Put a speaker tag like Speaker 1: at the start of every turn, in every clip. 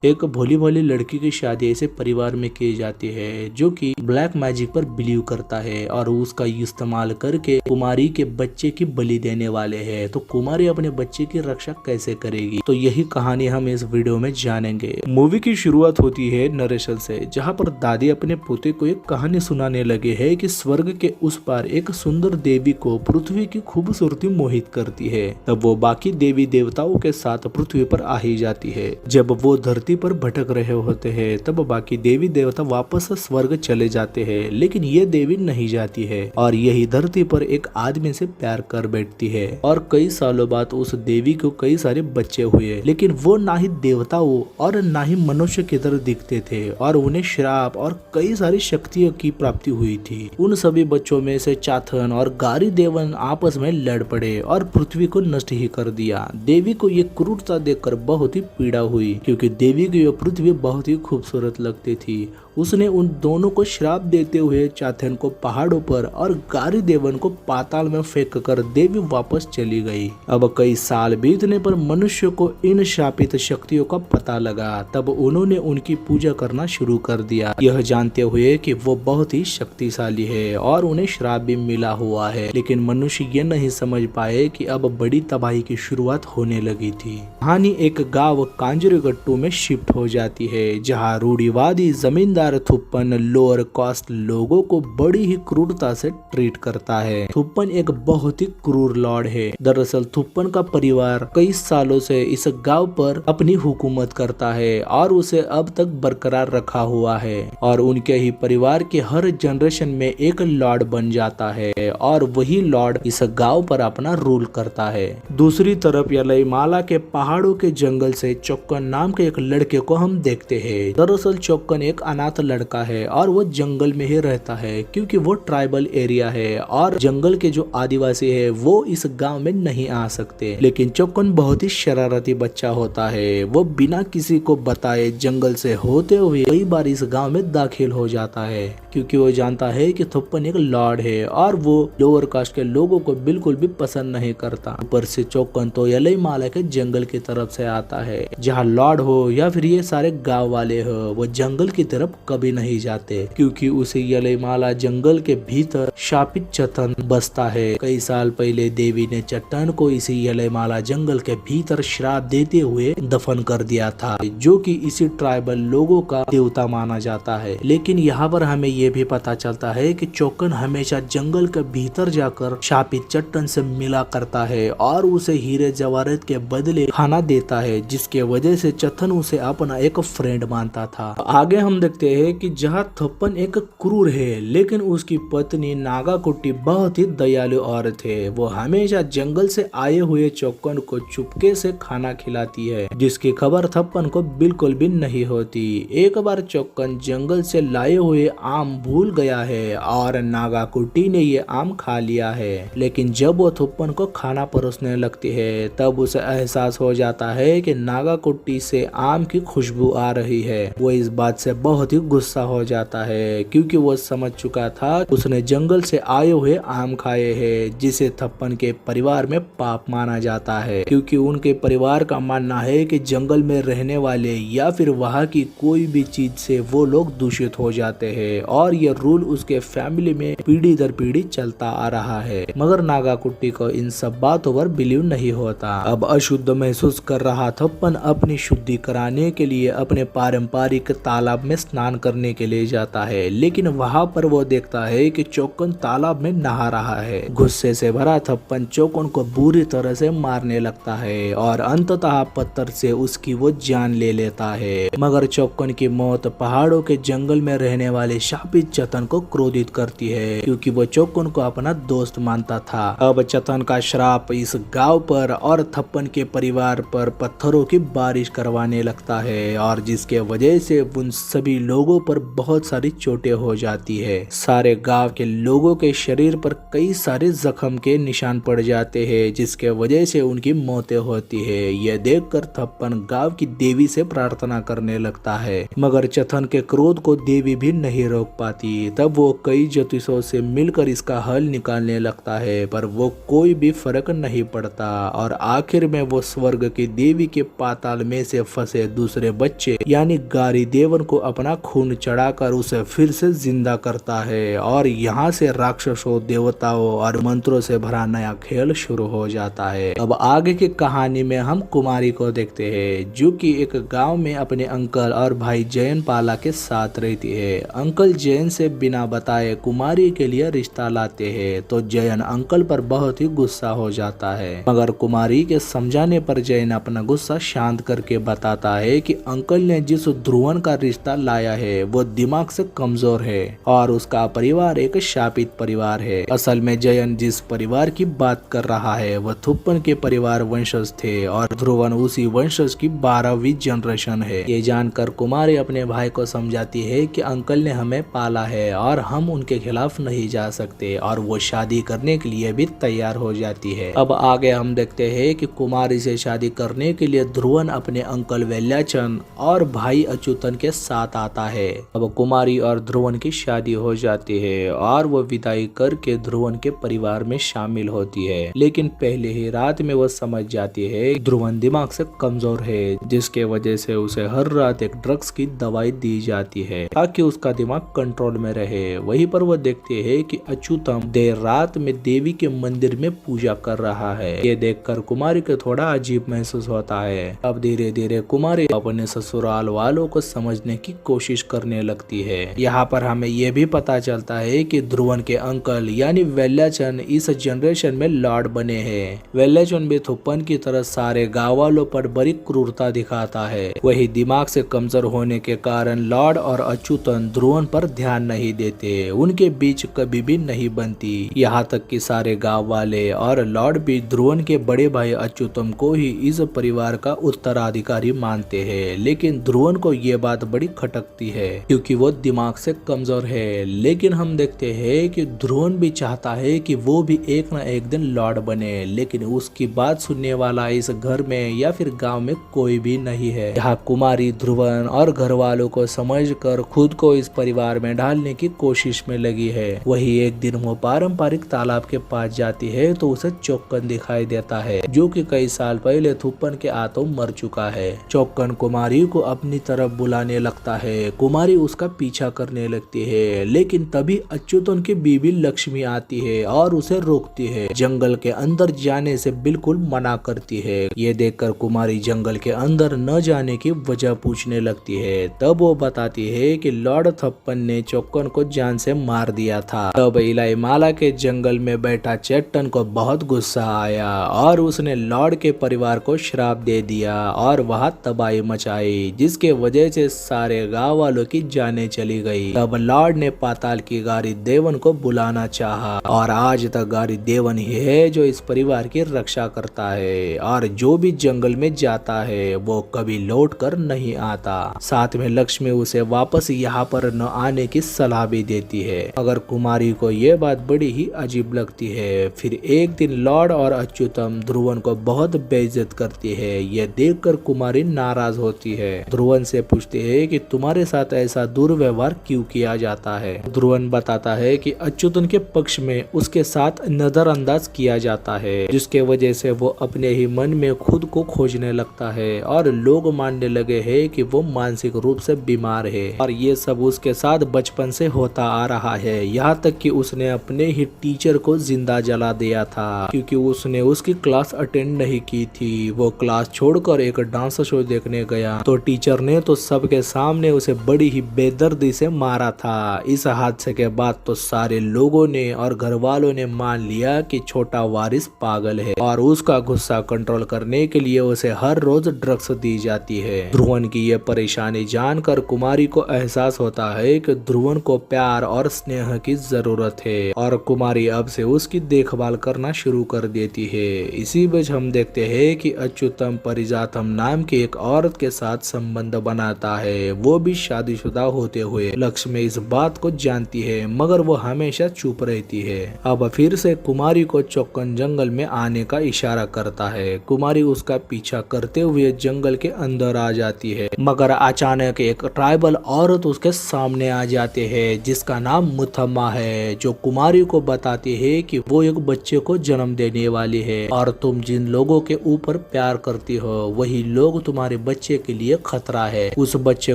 Speaker 1: एक भोली भाली लड़की की शादी ऐसे परिवार में की जाती है जो कि ब्लैक मैजिक पर बिलीव करता है और उसका इस्तेमाल करके कुमारी के बच्चे की बलि देने वाले हैं। तो कुमारी अपने बच्चे की रक्षा कैसे करेगी, तो यही कहानी हम इस वीडियो में जानेंगे। मूवी की शुरुआत होती है नरेशन से, जहाँ पर दादी अपने पोते को एक कहानी सुनाने लगे है कि स्वर्ग के उस पार एक सुंदर देवी को पृथ्वी की खूबसूरती मोहित करती है। तब वो बाकी देवी देवताओं के साथ पृथ्वी पर आ ही जाती है। जब वो धरती पर भटक रहे होते हैं तब बाकी देवी देवता वापस स्वर्ग चले जाते हैं, लेकिन ये देवी नहीं जाती है और यही धरती पर एक आदमी से प्यार कर बैठती है। और कई सालों बाद उस देवी को कई सारे बच्चे हुए, लेकिन वो ना ही देवताओं और ना ही मनुष्य की तरह दिखते थे और उन्हें श्राप और कई सारी शक्तियों की प्राप्ति हुई थी। उन सभी बच्चों में से चाथन और गारी देवन आपस में लड़ पड़े और पृथ्वी को नष्ट ही कर दिया। देवी को ये क्रूरता देखकर बहुत ही पीड़ा हुई, क्योंकि देवी की यह पृथ्वी बहुत ही खूबसूरत लगती थी। उसने उन दोनों को श्राप देते हुए चाथन को पहाड़ों पर और गारी देवन को पाताल में फेंक कर देवी वापस चली गई। अब कई साल बीतने पर मनुष्य को इन शापित शक्तियों का पता लगा। तब उन्होंने उनकी पूजा करना शुरू कर दिया, यह जानते हुए कि वो बहुत ही शक्तिशाली है और उन्हें श्राप भी मिला हुआ है। लेकिन मनुष्य ये नहीं समझ पाए कि अब बड़ी तबाही की शुरुआत होने लगी थी। कहानी एक गाँव कांजरीगट्टू में शिफ्ट हो जाती है, जहाँ रूढ़िवादी जमींदार थुप्पन लोअर कास्ट लोगों को बड़ी ही क्रूरता से ट्रीट करता है। थुप्पन एक बहुत ही क्रूर लॉर्ड है। दरअसल थुप्पन का परिवार कई सालों से इस गांव पर अपनी हुकूमत करता है और उसे अब तक बरकरार रखा हुआ है और उनके ही परिवार के हर जनरेशन में एक लॉर्ड बन जाता है और वही लॉर्ड इस गांव पर अपना रूल करता है। दूसरी तरफ यलईमाला के पहाड़ों के जंगल से चौक्कन नाम के एक लड़के को हम देखते हैं। दरअसल चौक्कन एक अनाथ लड़का है और वो जंगल में ही रहता है, क्योंकि वो ट्राइबल एरिया है और जंगल के जो आदिवासी है वो इस गांव में नहीं आ सकते। लेकिन चौक्कन बहुत ही शरारती बच्चा होता है। वो बिना किसी को बताए जंगल से होते हुए कई बार इस गांव में दाखिल हो जाता है, क्योंकि वो जानता है कि थुप्पन एक लॉर्ड है और वो लोअर कास्ट के लोगों को बिल्कुल भी पसंद नहीं करता। ऊपर से चौक्कन तो यलईमाला के जंगल की तरफ से आता है, जहाँ लॉर्ड हो या फिर ये सारे गांव वाले हो, वो जंगल की तरफ कभी नहीं जाते, क्योंकि उसे यलईमाला जंगल के भीतर शापित चट्टान बसता है। कई साल पहले देवी ने चट्टान को इसी यलईमाला जंगल के भीतर श्राप देते हुए दफन कर दिया था, जो कि इसी ट्राइबल लोगों का देवता माना जाता है। लेकिन यहाँ पर हमें ये भी पता चलता है कि चौक्कन हमेशा जंगल के भीतर जाकर शापित चट्टान से मिला करता है और उसे हीरे जवाहरात के बदले खाना देता है, जिसके वजह से चट्टान उसे अपना एक फ्रेंड मानता था। आगे हम देखते हैं कि जहाँ थप्पन एक क्रूर है, लेकिन उसकी पत्नी नागाकुट्टी बहुत ही दयालु औरत है। वो हमेशा जंगल से आए हुए चौक्कन को चुपके से खाना खिलाती है, जिसकी खबर थप्पन को बिल्कुल भी नहीं होती। एक बार चौक्कन जंगल से लाए हुए आम भूल गया है और नागाकुट्टी ने ये आम खा लिया है। लेकिन जब वो थप्पन को खाना परोसने लगती है तब उसे एहसास हो जाता है कि नागाकुट्टी से आम की खुशबू आ रही है। वो इस बात से बहुत ही गुस्सा हो जाता है, क्योंकि वो समझ चुका था उसने जंगल से आए हुए आम खाए हैं, जिसे थप्पन के परिवार में पाप माना जाता है, क्योंकि उनके परिवार का मानना है कि जंगल में रहने वाले या फिर वहाँ की कोई भी चीज से वो लोग दूषित हो जाते हैं और ये रूल उसके फैमिली में पीढ़ी दर पीढ़ी चलता आ रहा है। मगर नागाकुट्टी को इन सब बातों पर बिलीव नहीं होता। अब अशुद्ध महसूस कर रहा थप्पन अपनी शुद्धि कराने के लिए अपने पारंपरिक तालाब में स्नान करने के लिए जाता है, लेकिन वहाँ पर वो देखता है कि चौक्कन तालाब में नहा रहा है। गुस्से से भरा थप्पन चौक्कन को बुरी तरह से मारने लगता है और अंततः पत्थर से उसकी वो जान ले लेता है। मगर चौक्कन की मौत पहाड़ों के जंगल में रहने वाले शापित चट्टान को क्रोधित करती है, क्योंकि वो चौक्कन को अपना दोस्त मानता था। अब चट्टान का श्राप इस गांव पर और थप्पन के परिवार पर पत्थरों की बारिश करवाने लगता है और जिसके वजह से उन सभी लोगों लोगों पर बहुत सारी चोटें हो जाती है। सारे गांव के लोगों के शरीर पर कई सारे जख्म के निशान पड़ जाते हैं, जिसके वजह से उनकी मौतें होती है। यह देखकर थप्पन गांव की देवी से प्रार्थना करने लगता है, मगर चथन के क्रोध को देवी भी नहीं रोक पाती। तब वो कई ज्योतिषों से मिलकर इसका हल निकालने लगता है, पर वो कोई भी फर्क नहीं पड़ता और आखिर में वो स्वर्ग की देवी के पाताल में से फंसे दूसरे बच्चे यानी गारी देवन को अपना खून चढ़ाकर उसे फिर से जिंदा करता है और यहाँ से राक्षसों, देवताओं और मंत्रों से भरा नया खेल शुरू हो जाता है। अब आगे की कहानी में हम कुमारी को देखते हैं, जो कि एक गांव में अपने अंकल और भाई जयन पाला के साथ रहती है। अंकल जयन से बिना बताए कुमारी के लिए रिश्ता लाते हैं, तो जयन अंकल पर बहुत ही गुस्सा हो जाता है, मगर कुमारी के समझाने पर जयन अपना गुस्सा शांत करके बताता है कि अंकल ने जिस ध्रुवन का रिश्ता लाया है वो दिमाग से कमजोर है और उसका परिवार एक शापित परिवार है। असल में जयन जिस परिवार की बात कर रहा है वह थुप्पन के परिवार वंशज थे और ध्रुवन उसी वंशज की 12वीं जनरेशन है। ये जानकर कुमारी अपने भाई को समझाती है कि अंकल ने हमें पाला है और हम उनके खिलाफ नहीं जा सकते, और वो शादी करने के लिए भी तैयार हो जाती है। अब आगे हम देखते हैं कि कुमारी से शादी करने के लिए ध्रुवन अपने अंकल वेल्याचन और भाई अच्युतन के साथ आता है। अब कुमारी और ध्रुवन की शादी हो जाती है और वो विदाई करके ध्रुवन के परिवार में शामिल होती है, लेकिन पहले ही रात में वो समझ जाती है ध्रुवन दिमाग से कमजोर है, जिसके वजह से उसे हर रात एक ड्रग्स की दवाई दी जाती है ताकि उसका दिमाग कंट्रोल में रहे। वहीं पर वो देखते हैं कि अच्युतम देर रात में देवी के मंदिर में पूजा कर रहा है। ये देखकर कुमारी को थोड़ा अजीब महसूस होता है। अब धीरे धीरे कुमारी अपने ससुराल वालों को समझने की कोशिश करने लगती है। यहाँ पर हमें ये भी पता चलता है कि ध्रुवन के अंकल यानी वेल्याचन इस जनरेशन में लॉर्ड बने हैं। वेल्याचन भी थुप्पन की तरह सारे गाँव वालों पर बड़ी क्रूरता दिखाता है। वही दिमाग से कमजोर होने के कारण लॉर्ड और अच्युतन ध्रुवन पर ध्यान नहीं देते, उनके बीच कभी भी नहीं बनती। यहाँ तक कि सारे गाँव वाले और लॉर्ड भी ध्रुवन के बड़े भाई अच्युतम को ही इस परिवार का उत्तराधिकारी मानते हैं, लेकिन ध्रुवन को ये बात बड़ी खटकती है क्योंकि वो दिमाग से कमजोर है। लेकिन हम देखते हैं कि ध्रुवन भी चाहता है कि वो भी एक न एक दिन लॉर्ड बने, लेकिन उसकी बात सुनने वाला इस घर में या फिर गांव में कोई भी नहीं है। यहाँ कुमारी ध्रुवन और घर वालों को समझकर खुद को इस परिवार में डालने की कोशिश में लगी है। वही एक दिन वो पारंपरिक तालाब के पास जाती है तो उसे चौक्कन दिखाई देता है, जो कि कई साल पहले थुप्पन के हाथों मर चुका है। चौक्कन कुमारी को अपनी तरफ बुलाने लगता है। कुमारी उसका पीछा करने लगती है, लेकिन तभी अच्युतन की बीवी लक्ष्मी आती है और उसे रोकती है, जंगल के अंदर जाने से बिल्कुल मना करती है। ये देखकर कुमारी जंगल के अंदर न जाने की वजह पूछने लगती है। तब वो बताती है कि लॉर्ड थप्पन ने चौक्कन को जान से मार दिया था। तब इलाई माला के जंगल में बैठा चेट्टन को बहुत गुस्सा आया और उसने लॉर्ड के परिवार को श्राप दे दिया और वहाँ तबाही मचाई, जिसके वजह से सारे गाँव वालों की जाने चली गई। तब लॉर्ड ने पाताल की गारी देवन को बुलाना चाहा और आज तक गारी देवन ही है जो इस परिवार की रक्षा करता है और जो भी जंगल में जाता है वो कभी लौट कर नहीं आता। साथ में लक्ष्मी उसे वापस यहाँ पर न आने की सलाह भी देती है, मगर कुमारी को ये बात बड़ी ही अजीब लगती है। फिर एक दिन लॉर्ड और अच्युतम ध्रुवन को बहुत बेइज्जत करती है। ये देखकर कुमारी नाराज होती है। ध्रुवन से पूछती है कि तुम्हारे साथ ऐसा दुर्व्यवहार क्यों किया जाता है। ध्रुवन बताता है कि अच्युतन के पक्ष में उसके साथ नजरअंदाज किया जाता है, जिसके वजह से वो अपने ही मन में खुद को खोजने लगता है और लोग मानने लगे हैं कि वो मानसिक रूप से बीमार है और ये सब उसके साथ बचपन से होता आ रहा है। यहाँ तक कि उसने अपने ही टीचर को जिंदा जला दिया था क्योंकि उसने उसकी क्लास अटेंड नहीं की थी। वो क्लास छोड़कर एक डांस शो देखने गया तो टीचर ने तो सबके सामने उसे बड़ी ही बेदर्दी से मारा था। इस हादसे के बाद तो सारे लोगों ने और घर वालों ने मान लिया कि छोटा वारिस पागल है और उसका गुस्सा कंट्रोल करने के लिए उसे हर रोज ड्रग्स दी जाती है। ध्रुवन की ये परेशानी जानकर कुमारी को एहसास होता है कि ध्रुवन को प्यार और स्नेह की जरूरत है और कुमारी अब से उसकी देखभाल करना शुरू कर देती है। इसी बीच हम देखते हैं कि अच्युतम परिजातम नाम की एक औरत के साथ संबंध बनाता है। वो भी शादीशुदा होते हुए। लक्ष्मी इस बात को जानती है मगर वो हमेशा चुप रहती है। अब फिर से कुमारी को चौकन जंगल में आने का इशारा करता है। कुमारी उसका पीछा करते हुए जंगल के अंदर आ जाती है मगर अचानक एक ट्राइबल औरत उसके सामने आ जाते हैं जिसका नाम मुथम्मा है, जो कुमारी को बताती है कि वो एक बच्चे को जन्म देने वाली है और तुम जिन लोगों के ऊपर प्यार करती हो वही लोग तुम्हारे बच्चे के लिए खतरा है। उस बच्चे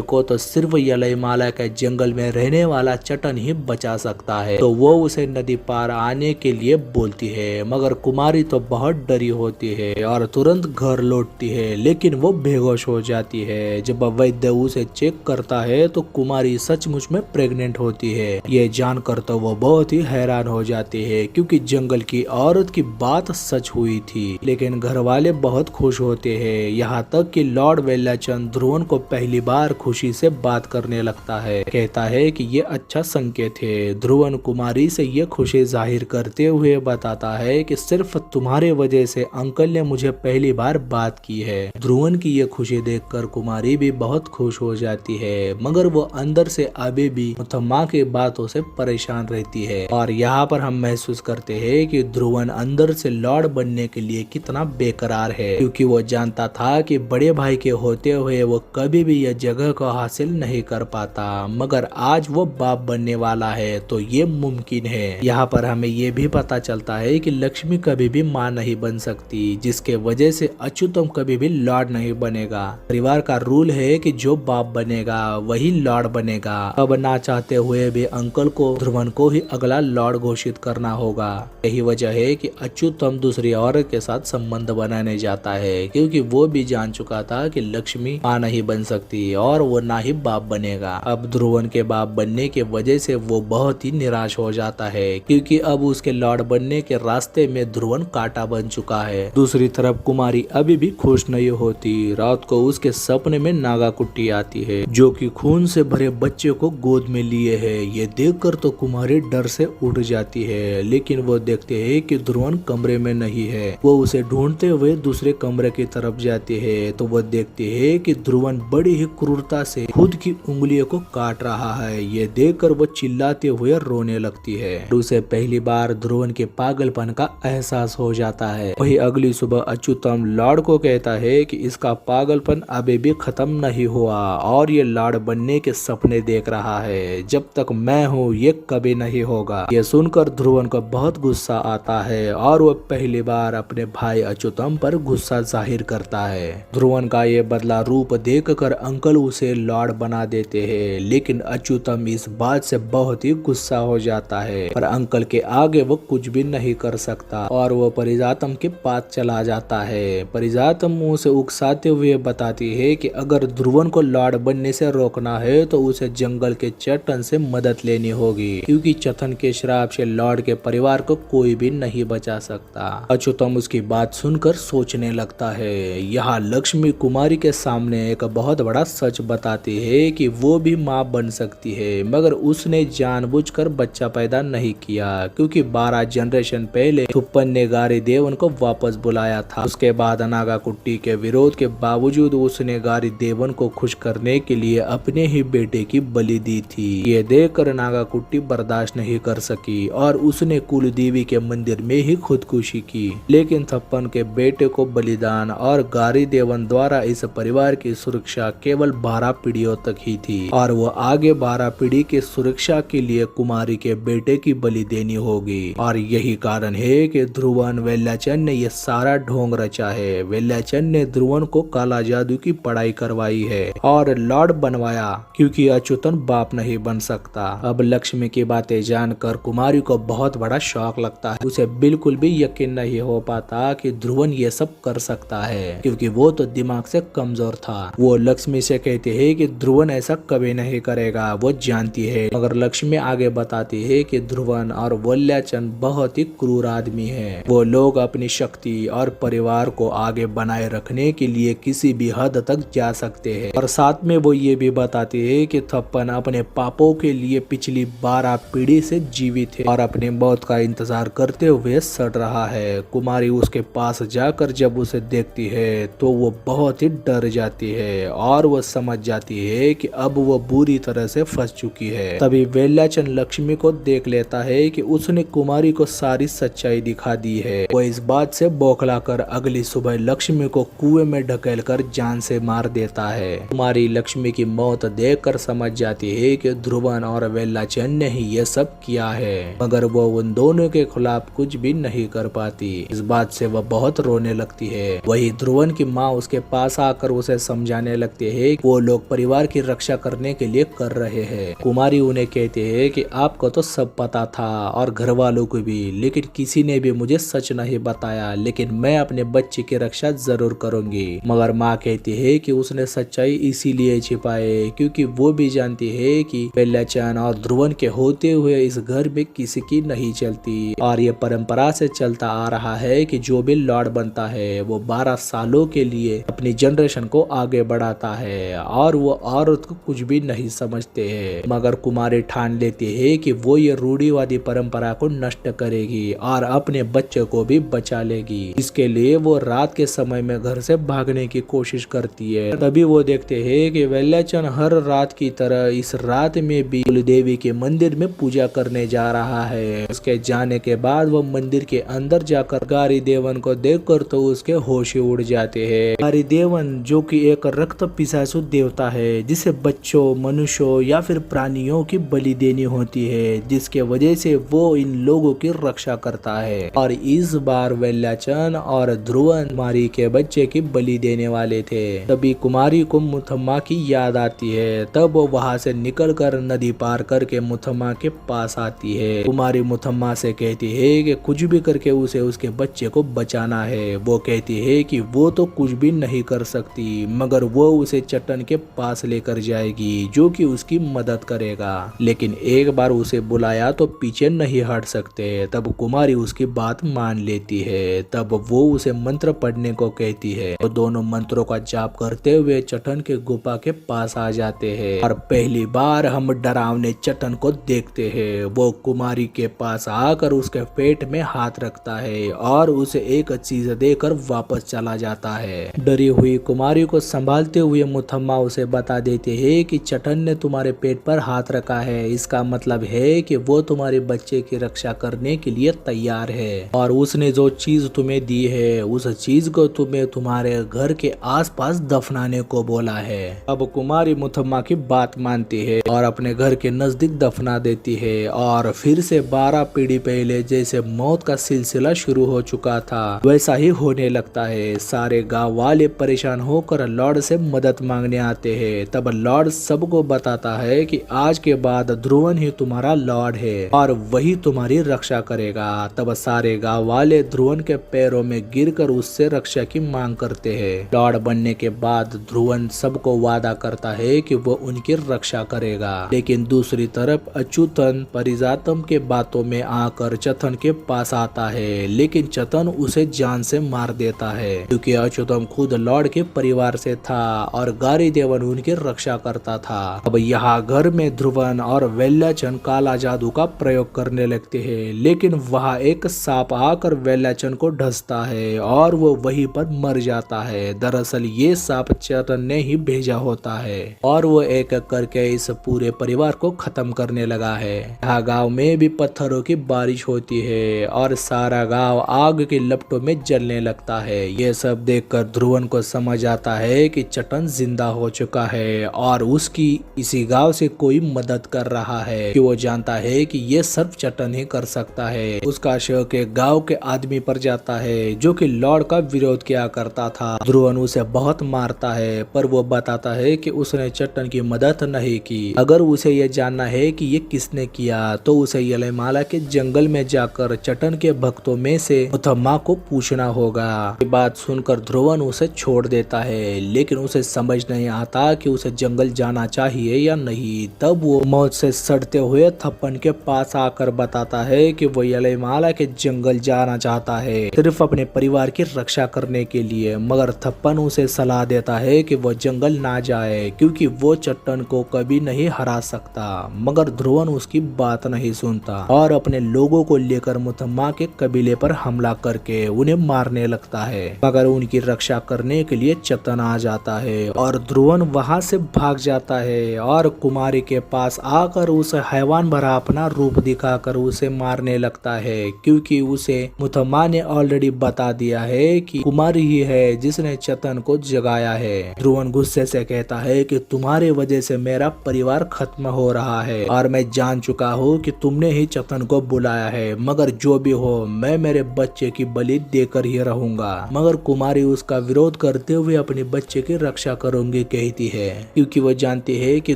Speaker 1: को तो सिर्फ यलईमाला के जंगल में रहने वाला चटन ही बचा सकता है। तो वो उसे नदी पार आने के लिए बोलती है मगर कुमारी तो बहुत डरी होती है और तुरंत घर लौटती है, लेकिन वो बेहोश हो जाती है। जब वैद्य उसे चेक करता है तो कुमारी सचमुच में प्रेग्नेंट होती है। ये जानकर तो वो बहुत ही हैरान हो जाती है क्योंकि जंगल की औरत की बात सच हुई थी। लेकिन घर वाले बहुत खुश होते हैं, यहाँ तक कि लॉर्ड वेलाचंद ध्रुवन को पहली बार खुशी से बात करने लगता है। कहता है कि ये अच्छा संकेत है। ध्रुवन कुमारी से ये खुशी जाहिर करते हुए बताता है कि सिर्फ तुम्हारे वजह से अंकल ने मुझे पहली बार बात की है। ध्रुवन की ये खुशी देखकर कुमारी भी बहुत खुश हो जाती है मगर वो अंदर से अभी भी मुथम्मा की बातों से परेशान रहती है। और यहाँ पर हम महसूस करते हैं कि ध्रुवन अंदर से लॉर्ड बनने के लिए कितना बेकरार है, क्योंकि वो जानता था कि बड़े भाई के होते हुए वो कभी भी यह जगह को हासिल नहीं कर पाता, मगर आज वो बाप बनने वाला है तो ये मुमकिन है। यहाँ पर हमें ये भी पता चलता है कि लक्ष्मी कभी भी माँ नहीं बन सकती, जिसके वजह से अच्युतम कभी भी लॉर्ड नहीं बनेगा। परिवार का रूल है कि जो बाप बनेगा वही लॉर्ड बनेगा। अब ना चाहते हुए भी अंकल को ध्रुवन को ही अगला लॉर्ड घोषित करना होगा। यही वजह है कि अच्युतम दूसरी औरत के साथ संबंध बनाने जाता है, क्योंकि वो भी जान चुका था कि लक्ष्मी माँ नहीं बन सकती और वो ना ही बाप बनेगा। अब ध्रुवन के बाप बनने के वजह से वो बहुत ही निराश हो जाता है, क्योंकि अब उसके लॉर्ड बनने के रास्ते में ध्रुवन कांटा बन चुका है। दूसरी तरफ कुमारी अभी भी खुश नहीं होती। रात को उसके सपने में नागा कुट्टी आती है जो कि खून से भरे बच्चे को गोद में लिए है। ये देखकर तो कुमारी डर से उठ जाती है, लेकिन वो देखते हैं कि ध्रुवन कमरे में नहीं है। वो उसे ढूंढते हुए दूसरे कमरे की तरफ जाती है तो वो देखती है कि ध्रुवन बड़ी ही क्रूरता से खुद की उंगलियों को काट रहा है। ये देखकर वो चिल्लाते हुए रोने लगती है। उसे पहली बार ध्रुवन के पागलपन का एहसास हो जाता है। वही अगली सुबह अच्युतम लॉर्ड को कहता है कि इसका पागलपन अभी भी खत्म नहीं हुआ और ये लॉर्ड बनने के सपने देख रहा है। जब तक मैं हूँ ये कभी नहीं होगा। ये सुनकर ध्रुवन को बहुत गुस्सा आता है और वो पहली बार अपने भाई अच्युतम पर गुस्सा जाहिर करता है। ध्रुवन का ये बदला रूप देखकर अंकल उसे लॉर्ड बना देते हैं, लेकिन अच्युतम इस बात से बहुत ही गुस्सा हो जाता है। पर अंकल के आगे वो कुछ भी नहीं कर सकता और वो परिजातम के पास चला जाता है। परिजातम उसे उकसाते हुए बताती है कि अगर ध्रुवन को लॉर्ड बनने से रोकना है तो उसे जंगल के चट्टन से मदद लेनी होगी, क्योंकि चतन के श्राप से लॉर्ड के परिवार को कोई भी नहीं बचा सकता। अच्युतम उसकी बात सुनकर सोचने लगता है। यहाँ लक्ष्मी कुमारी के सामने एक बहुत बड़ा सच बताती है कि वो भी माँ बन सकती है, मगर उसने जानबूझकर बच्चा पैदा नहीं किया, क्योंकि 12 जनरेशन पहले थुप्पन ने गारी देवन को वापस बुलाया था। उसके बाद नागा कुट्टी के विरोध के बावजूद उसने गारी देवन को खुश करने के लिए अपने ही बेटे की बलि दी थी। ये देखकर नागा कुट्टी बर्दाश्त नहीं कर सकी और उसने कुल देवी के मंदिर में ही खुदकुशी की। लेकिन थप्पन के बेटे को बलिदान और गारी देवन द्वारा इस परिवार की सुरक्षा केवल 12 पीढ़ियों तक ही थी और वो आगे 12 पीढ़ी की सुरक्षा के लिए कुमारी के बेटे की बलि देनी होगी। और यही कारण है कि ध्रुवन वेलाचंद ने ये सारा ढोंग रचा है। वेलाचंद ने ध्रुवन को काला जादू की पढ़ाई करवाई है और लॉर्ड बनवाया, क्योंकि अच्युतन बाप नहीं बन सकता। अब लक्ष्मी की बातें जानकर कुमारी को बहुत बड़ा शौक लगता है। उसे बिल्कुल भी यकीन नहीं हो पाता कि ध्रुवन ये सब कर सकता है, क्योंकि वो तो दिमाग से कमजोर था। वो लक्ष्मी से कहते हैं कि ध्रुवन ऐसा कभी नहीं करेगा, वो जानती है। मगर लक्ष्मी आगे बताती है कि ध्रुवन और वेलाचंद बहुत ही क्रूर आदमी है। वो लोग अपनी शक्ति और परिवार को आगे बनाए रखने के लिए किसी भी हद तक जा सकते हैं। और साथ में वो ये भी बताती है कि थप्पन अपने पापों के लिए पिछली 12 पीढ़ी से जीवित है और अपनी मौत का इंतजार करते हुए सड़ रहा है। कुमारी उसके पास जाकर जब उसे देखती है तो वो बहुत ही डर जाती है और वो समझ जाती है है कि अब वो बुरी तरह से फंस चुकी है। तभी वेल्याचन लक्ष्मी को देख लेता है कि उसने कुमारी को सारी सच्चाई दिखा दी है। वो इस बात से बौखलाकर अगली सुबह लक्ष्मी को कुएं में ढकेलकर जान से मार देता है। कुमारी लक्ष्मी की मौत देखकर समझ जाती है कि ध्रुवन और वेल्याचन ने ही ये सब किया है, मगर वो उन दोनों के खिलाफ कुछ भी नहीं कर पाती। इस बात से वह बहुत रोने लगती है। वही ध्रुवन की माँ उसके पास आकर उसे समझाने लगती है कि वो लोग परिवार की रक्षा करने के लिए कर रहे हैं। कुमारी उन्हें कहती है कि आपको तो सब पता था और घर वालों को भी, लेकिन किसी ने भी मुझे सच नहीं बताया, लेकिन मैं अपने बच्चे की रक्षा जरूर करूंगी। मगर माँ कहती है कि उसने सच्चाई इसीलिए छिपाए क्योंकि वो भी जानती है कि वेल्याचन और ध्रुवन के होते हुए इस घर में किसी की नहीं चलती, और ये परंपरा से चलता आ रहा है कि जो भी लॉर्ड बनता है वो 12 सालों के लिए अपनी जनरेशन को आगे बढ़ाता है और वो औरत को कुछ भी नहीं समझते हैं। मगर कुमारी ठान लेती है कि वो ये रूढ़िवादी परंपरा को नष्ट करेगी और अपने बच्चे को भी बचा लेगी। इसके लिए वो रात के समय में घर से भागने की कोशिश करती है। तभी वो देखते हैं कि वेल्याचन हर रात की तरह इस रात में भी कुलदेवी के मंदिर में पूजा करने जा रहा है। उसके जाने के बाद वो मंदिर के अंदर जाकर गारी देवन को देखकर तो उसके होश उड़ जाते हैं। गारी देवन जो कि एक रक्त पिशाचु देवता है जिसे बच्चों, मनुष्यों या फिर प्राणियों की बलि देनी होती है, जिसके वजह से वो इन लोगों की रक्षा करता है। और इस बार वेल्याचन और ध्रुवन कुमारी के बच्चे की बलि देने वाले थे। तभी कुमारी को मुथम्मा की याद आती है। तब वो वहाँ से निकलकर नदी पार करके मुथम्मा के पास आती है। कुमारी मुथम्मा से कहती है कि कुछ भी करके उसे उसके बच्चे को बचाना है। वो कहती है कि वो तो कुछ भी नहीं कर सकती, मगर वो उसे चट्टान के पास लेकर जाएगी जो कि उसकी मदद करेगा, लेकिन एक बार उसे बुलाया तो पीछे नहीं हट सकते। तब कुमारी उसकी बात मान लेती है। तब वो उसे मंत्र पढ़ने को कहती है। वो दोनों मंत्रों का जाप करते हुए चट्टान के गुफा के पास आ जाते हैं और पहली बार हम डरावने चट्टान को देखते हैं। वो कुमारी के पास आकर उसके पेट में हाथ रखता है और उसे एक चीज देकर वापस चला जाता है। डरी हुई कुमारी को संभालते हुए मुथम्मा उसे बता देते हैं कि चट्टान ने तुम्हारे पेट पर हाथ रखा है, इसका मतलब है कि वो तुम्हारे बच्चे की रक्षा करने के लिए तैयार है और उसने जो चीज तुम्हें दी है उस चीज को तुम्हें तुम्हारे घर के आसपास दफनाने को बोला है। अब कुमारी मुथम्मा की बात मानती है और अपने घर के नजदीक दफना देती है और फिर से 12 पीढ़ी पहले जैसे मौत का सिलसिला शुरू हो चुका था वैसा ही होने लगता है। सारे गांव वाले परेशान होकर लॉर्ड से मदद मांगने आते हैं। तब लॉर्ड सबको बताता है कि आज के बाद ध्रुवन ही तुम्हारा लॉर्ड है और वही तुम्हारी रक्षा करेगा। तब सारे गांव वाले ध्रुवन के पैरों में गिरकर उससे रक्षा की मांग करते हैं। लॉर्ड बनने के बाद ध्रुवन सबको वादा करता है कि वो उनकी रक्षा करेगा, लेकिन दूसरी तरफ अच्युतन परिजातम के बातों में आकर चतन के पास आता है, लेकिन चतन उसे जान से मार देता है क्योंकि अच्युतम खुद लॉर्ड के परिवार से था और गारी देवन उनकी रक्षा करता था। अब यहाँ घर में ध्रुवन और वेल्याचन काला जादू का प्रयोग करने लगते हैं, लेकिन वहाँ एक सांप आकर वेल्याचन को ढसता है और वो वहीं पर मर जाता है। दरअसल ये सांप चतन ने ही भेजा होता है और वो एक एक करके इस पूरे परिवार को खत्म करने लगा है। यहाँ गांव में भी पत्थरों की बारिश होती है और सारा गांव आग की लपटों में जलने लगता है। ये सब देखकर ध्रुवन को समझ आता है कि चट्टान जिंदा हो चुका है और उसकी इसी गांव से कोई मदद कर रहा है कि वो जानता है कि ये सिर्फ चट्टान ही कर सकता है। उसका शक एक गांव के आदमी पर जाता है जो कि लॉर्ड का विरोध किया करता था। ध्रुवन उसे बहुत मारता है पर वो बताता है कि उसने चट्टान की मदद नहीं की। अगर उसे ये जानना है कि ये किसने किया तो उसे यलमाला के जंगल में जाकर चट्टान के भक्तों में से मुथम्मा को पूछना होगा। ये बात सुनकर ध्रुवन उसे छोड़ देता है, लेकिन उसे समझ नहीं आता कि उसे जंगल जाना चाहिए या नहीं। तब वो मौत से सड़ते हुए थप्पन के पास आकर बताता है कि वो यलमाला के जंगल जाना चाहता है सिर्फ अपने परिवार की रक्षा करने के लिए, मगर थप्पन उसे सलाह देता है कि वो जंगल ना जाए क्योंकि वो चट्टान को कभी नहीं हरा सकता। मगर ध्रुवन उसकी बात नहीं सुनता और अपने लोगों को लेकर मुथम्मा के कबीले पर हमला करके उन्हें मारने लगता है, मगर उनकी रक्षा करने के लिए चट्टान आ जाता है और ध्रुवन वहां से भाग जाता है और कुमारी के पास आकर उसे हैवान भरा अपना रूप दिखाकर उसे मारने लगता है, क्योंकि उसे मुथम्मा ने ऑलरेडी बता दिया है कि कुमारी ही है जिसने चतन को जगाया है। ध्रुवन गुस्से से कहता है कि तुम्हारे वजह से मेरा परिवार खत्म हो रहा है और मैं जान चुका हूँ कि तुमने ही चतन को बुलाया है, मगर जो भी हो मैं मेरे बच्चे की बलि देकर ही रहूंगा। मगर कुमारी उसका विरोध करते हुए अपने बच्चे की रक्षा करूंगी कहती है, क्योंकि वो जानती है कि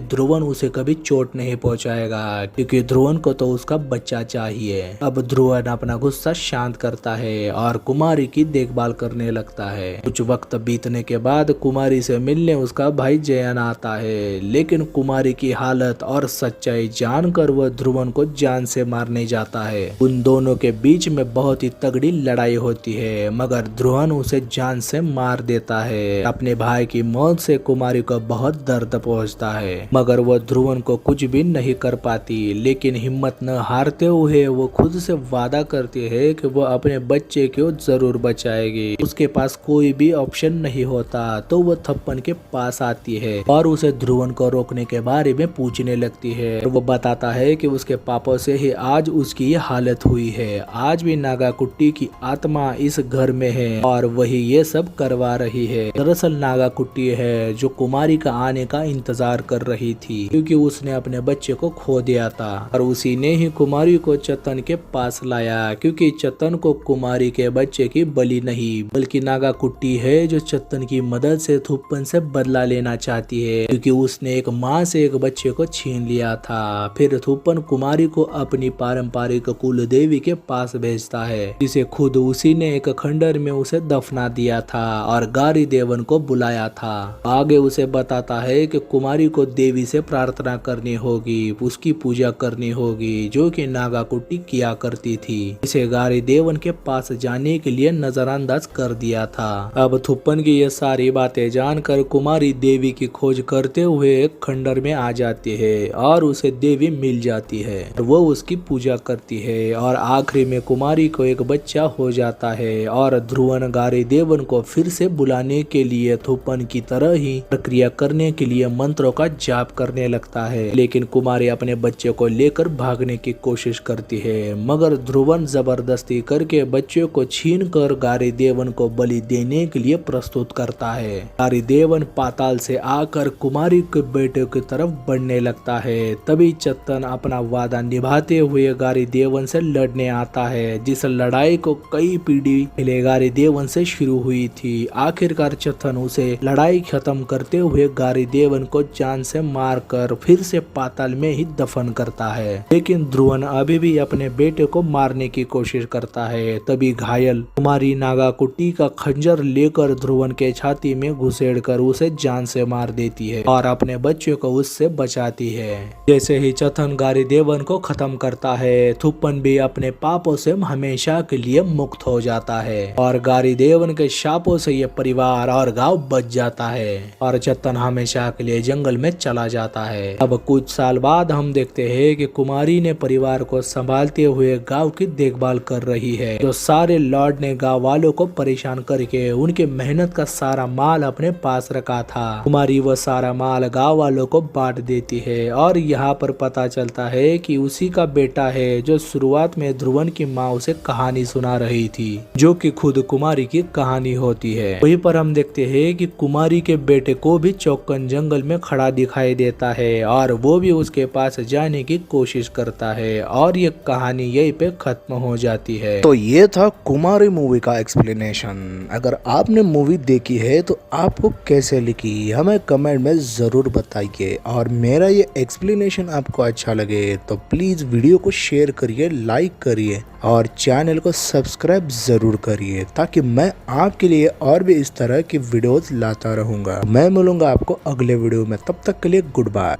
Speaker 1: ध्रुवन उसे कभी चोट नहीं पहुंचाएगा, क्योंकि ध्रुवन को तो उसका बच्चा चाहिए। अब ध्रुवन अपना गुस्सा शांत करता है और कुमारी की देखभाल करने लगता है। कुछ वक्त बीतने के बाद कुमारी से मिलने उसका भाई जयन आता है, लेकिन कुमारी की हालत और सच्चाई जानकर वह ध्रुवन को जान से मारने जाता है। उन दोनों के बीच में बहुत ही तगड़ी लड़ाई होती है, मगर ध्रुवन उसे जान से मार देता है। अपने भाई की मौत से कुमारी को बहुत दर्द पहुंचता है, मगर वह ध्रुवन को कुछ भी नहीं कर पाती। लेकिन हिम्मत न हारते हुए वो खुद से वादा करती है कि वो अपने बच्चे को जरूर बचाएगी। उसके पास कोई भी ऑप्शन नहीं होता, तो वो थप्पन के पास आती है और उसे ध्रुवन को रोकने के बारे में पूछने लगती है। वो बताता है कि उसके पापा से ही आज उसकी ये हालत हुई है। आज भी नागाकुट्टी की आत्मा इस घर में है और वही ये सब करवा रही है। दरअसल नागाकुट्टी है जो कुमारी का आने का इंतजार कर रही थी, क्योंकि उसने अपने बच्चे को खो दिया था और उसी ने ही कुमारी को चतन के पास लाया, क्योंकि चतन को कुमारी के बच्चे की बलि नहीं बल्कि नागाकुट्टी है जो चतन की मदद से थुप्पन से बदला लेना चाहती है, क्योंकि उसने एक माँ से एक बच्चे को छीन लिया था। फिर थुप्पन कुमारी को अपनी पारंपरिक कुल देवी के पास भेजता है, जिसे खुद उसी ने एक खंडर में उसे दफना दिया था और गारी देवन को बुलाया था। आगे उसे बताता है कि कुमारी को देवी से प्रार्थना करनी होगी, उसकी पूजा करनी होगी जो कि नागाकुट्टी किया करती थी। इसे गारी देवन के पास जाने के लिए नजरअंदाज कर दिया था। अब थुप्पन की ये सारी बातें जानकर कुमारी देवी की खोज करते हुए एक खंडर में आ जाती है और उसे देवी मिल जाती है। वो उसकी पूजा करती है और आखिरी में कुमारी को एक बच्चा हो जाता है और ध्रुवन गारी देवन को फिर से बुलाने के लिए थुप्पन की तरह ही प्रक्रिया करने के लिए मंत्रों का जाप करने लगता है। लेकिन कुमारी अपने बच्चे को लेकर भागने की कोशिश करती है, मगर ध्रुवन जबरदस्ती करके बच्चे को छीन कर गारी देवन को बलि देने के लिए प्रस्तुत करता है। गारी देवन पाताल से आकर कुमारी के बेटे की तरफ बढ़ने लगता है। तभी चतन अपना वादा निभाते हुए गारी देवन से लड़ने आता है, जिस लड़ाई को कई पीढ़ी पहले गारी देवन से शुरू हुई थी। आखिरकार चतन उसे लड़ाई खत्म करते हुए गारी देवन को जान से मारकर फिर से पाताल में ही दफन करता है। लेकिन ध्रुवन अभी भी अपने बेटे को मारने की कोशिश करता है। तभी घायल कुमारी नागाकुट्टी का खंजर लेकर ध्रुवन के छाती में घुसेड़कर उसे जान से मार देती है और अपने बच्चे को उससे बचाती है। जैसे ही चतन गारी देवन को खत्म करता है, थुप्पन भी अपने पापों से हमेशा के लिए मुक्त हो जाता है और गारी देवन के शापों से ये परिवार और गांव बच जाता है और चतन हमेशा के लिए जंगल में चला जाता है। अब कुछ साल बाद हम देखते हैं कि कुमारी ने परिवार को संभालते हुए गांव की देखभाल कर रही है। जो सारे लॉर्ड ने गांव वालों को परेशान करके उनके मेहनत का सारा माल अपने पास रखा था, कुमारी वो सारा माल गांव वालों को बांट देती है और यहाँ पर पता चलता है कि उसी का बेटा है जो शुरुआत में ध्रुवन की माँ उसे कहानी सुना रही थी, जो कि खुद कुमारी की कहानी होती है। वहीं पर हम देखते हैं कि कुमारी के बेटे को भी चौकन जंगल में खड़ा दिखाई देता है और वो भी उसके पास जाने की कोशिश करता है और ये कहानी यहीं पे खत्म हो जाती है।
Speaker 2: तो ये था कुमारी मूवी का एक्सप्लेनेशन। अगर आपने मूवी देखी है तो आपको कैसे लिखी हमें कमेंट में जरूर बताइए, और मेरा ये एक्सप्लेनेशन आपको अच्छा लगे तो प्लीज वीडियो को शेयर करिए, लाइक करिए और चैनल को सब्सक्राइब जरूर करिए, ताकि मैं आपके लिए और भी इस तरह की वीडियोस लाता रहूंगा। मैं मिलूंगा आपको अगले वीडियो में, तब तक के लिए गुड बाय।